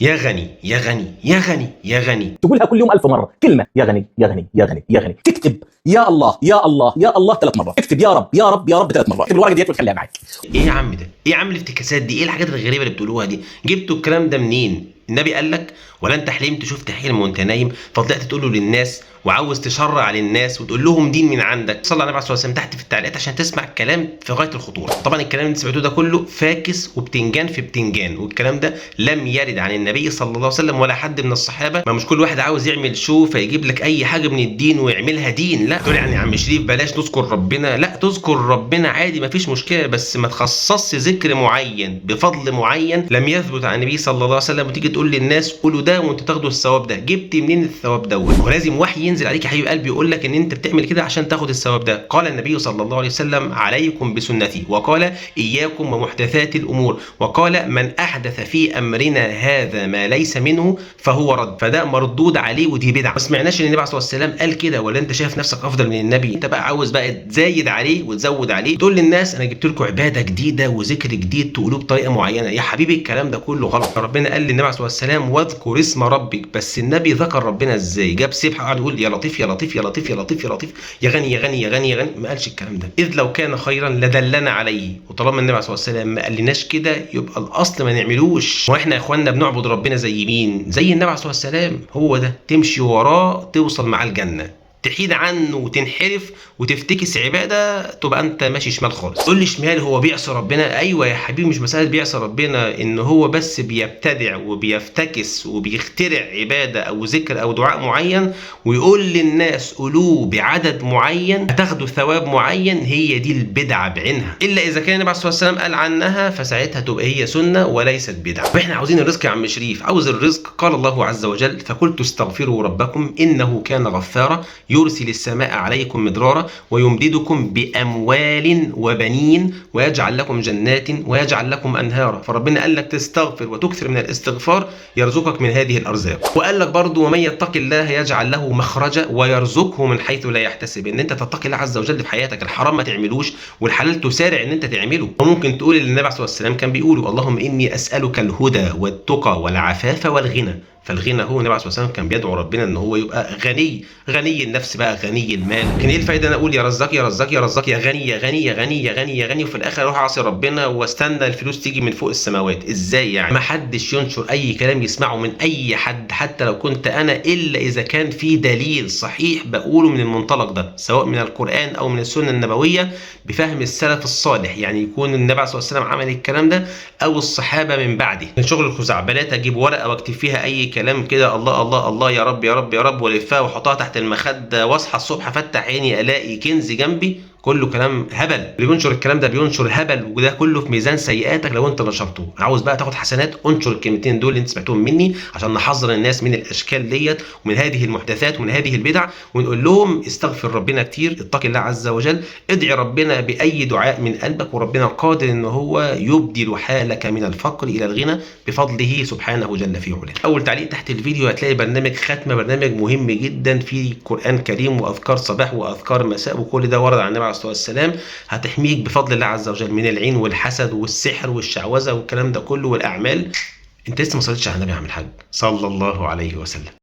يا غني يا غني يا غني يا غني. تقولها كل يوم 1000 مرة كلمة يا غني يا غني يا غني يا غني. تكتب يا الله يا الله يا الله 3 مرات. تكتب يا رب يا رب يا رب 3 مرات. تكتب الورقة ديت وتخليها معك. ايه يا عم ده؟ ايه يا عم الافتكاسات دي؟ ايه الحاجات الغريبة اللي بتقولوها دي؟ جبتوا الكلام ده منين؟ النبي قال لك ولا انت حلمت شفت حلم وانت نايم فطلعت تقوله للناس وعاوز تشرع للناس وتقول لهم دين من عندك؟ صلى على النبي عليه الصلاه والسلام تحت في التعليقات عشان تسمع الكلام في غايه الخطوره. طبعا الكلام اللي انت سمعتوه ده كله فاكس وبتنجان في بتنجان، والكلام ده لم يرد عن النبي صلى الله عليه وسلم ولا حد من الصحابه. ما مش كل واحد عاوز يعمل شو فيجيب لك اي حاجه من الدين ويعملها دين. لا تقول يعني يا عم شريف بلاش نذكر ربنا. لا تذكر ربنا عادي مفيش مشكله، بس ما تخصصش ذكر معين بفضل معين لم يثبت عن النبي صلى الله عليه وسلم وتيجي تقول للناس قولوا ده وانتوا تاخدوا الثواب ده. جبت منين الثواب دوت؟ ولازم وحي ينزل عليك يا حبيب قلبي يقول لك ان انت بتعمل كده عشان تاخد الثواب ده. قال النبي صلى الله عليه وسلم عليكم بسنتي، وقال اياكم ومحدثات الامور، وقال من احدث في امرنا هذا ما ليس منه فهو رد. فده مردود عليه ودي بدعه. ما سمعناش ان النبي عليه الصلاه والسلام قال كده. ولا انت شايف نفسك افضل من النبي؟ انت بقى عاوز بقى تزايد عليه وتزود عليه تقول للناس انا جبت لكم عباده جديده وذكر جديد تقولوه بطريقه معينه. يا حبيبي الكلام ده كله غلط. ربنا قال للنبي عليه الصلاه والسلام واذكر اسم ربك، بس النبي ذكر ربنا ازاي؟ جاب سبحه وقعد يقول يا لطيف يا لطيف يا لطيف يا لطيف يا لطيف يا غني يا غني يا غني يا غني. ما قالش الكلام ده. اذ لو كان خيرا لدلنا عليه. وطالما النبي عليه الصلاه والسلام ما قالناش كده يبقى الاصل ما نعملوش. واحنا يا اخوانا بنعبد ربنا زي مين؟ زي النبي عليه الصلاه والسلام. هو ده تمشي وراه توصل معاه الجنه. تحيد عنه وتنحرف وتفتكس عباده تبقى انت ماشي شمال خالص. تقول لي شمال هو بيعصي ربنا؟ ايوه يا حبيبي مش مساله بيعصي ربنا، ان هو بس بيبتدع وبيفتكس وبيخترع عباده او ذكر او دعاء معين ويقول للناس قولوه بعدد معين هتاخدوا ثواب معين. هي دي البدعه بعينها، الا اذا كان النبي عليه الصلاه والسلام قال عنها فساعتها تبقى هي سنه وليست بدعه. واحنا عاوزين الرزق يا عم شريف. عاوز الرزق قال الله عز وجل فقلت استغفروا ربكم انه كان غفارا يرسل السماء عليكم مدرارا ويمددكم بأموال وبنين ويجعل لكم جنات ويجعل لكم أنهارا. فربنا قال لك تستغفر وتكثر من الاستغفار يرزقك من هذه الأرزاق. وقال لك برضو ومن يتق الله يجعل له مخرجا ويرزقه من حيث لا يحتسب. ان انت تتقي الله عز وجل في حياتك، الحرام ما تعملوش والحلال تسارع ان انت تعمله. وممكن تقول اللي النبي عليه الصلاه والسلام كان بيقوله اللهم اني اسالك الهدى والتقى والعفاف والغنى. فالغنى هو النبي عليه الصلاه والسلام كان بيدعو ربنا ان هو يبقى غني، غني النفس بقى غني المال. لكن ايه الفايده انا اقول يا رزاق يا رزاق يا رزاق يا غني يا غني يا غني يا غني يا غني وفي الاخر اروح اعصي ربنا واستنى الفلوس تيجي من فوق السماوات؟ ازاي يعني؟ ما حدش ينشر اي كلام يسمعه من اي حد حتى لو كنت انا الا اذا كان في دليل صحيح بقوله من المنطلق ده سواء من القران او من السنه النبويه بفهم السلف الصالح. يعني يكون النبي عليه الصلاه والسلام عمل الكلام ده او الصحابه من بعده. من شغل الخزعبلات اجيب ورقه واكتب فيها اي كلام كده الله الله الله يا رب يا رب يا رب والفها واحطها تحت المخده واصحى الصبح افتح عيني الاقي كنز جنبي. كله كلام هبل. اللي بينشر الكلام ده بينشر هبل وده كله في ميزان سيئاتك لو انت نشرته. عاوز بقى تاخد حسنات انشر الكلمتين دول اللي انت سمعتهم مني عشان نحذر الناس من الاشكال ديت ومن هذه المحدثات ومن هذه البدع ونقول لهم استغفر ربنا كتير، اتقي الله عز وجل، ادعي ربنا باي دعاء من قلبك وربنا قادر ان هو يبدل حالك من الفقر الى الغنى بفضله سبحانه جل في علاه. اول تعليق تحت الفيديو هتلاقي برنامج ختمه، برنامج مهم جدا فيه قران كريم واذكار صباح واذكار مساء وكل ده ورد عن النبي عليه الصلاه والسلام هتحميك بفضل الله عز وجل من العين والحسد والسحر والشعوذه والكلام ده كله والاعمال. انت لسه ما صليتش على النبي يا عم الحاج صلى الله عليه وسلم.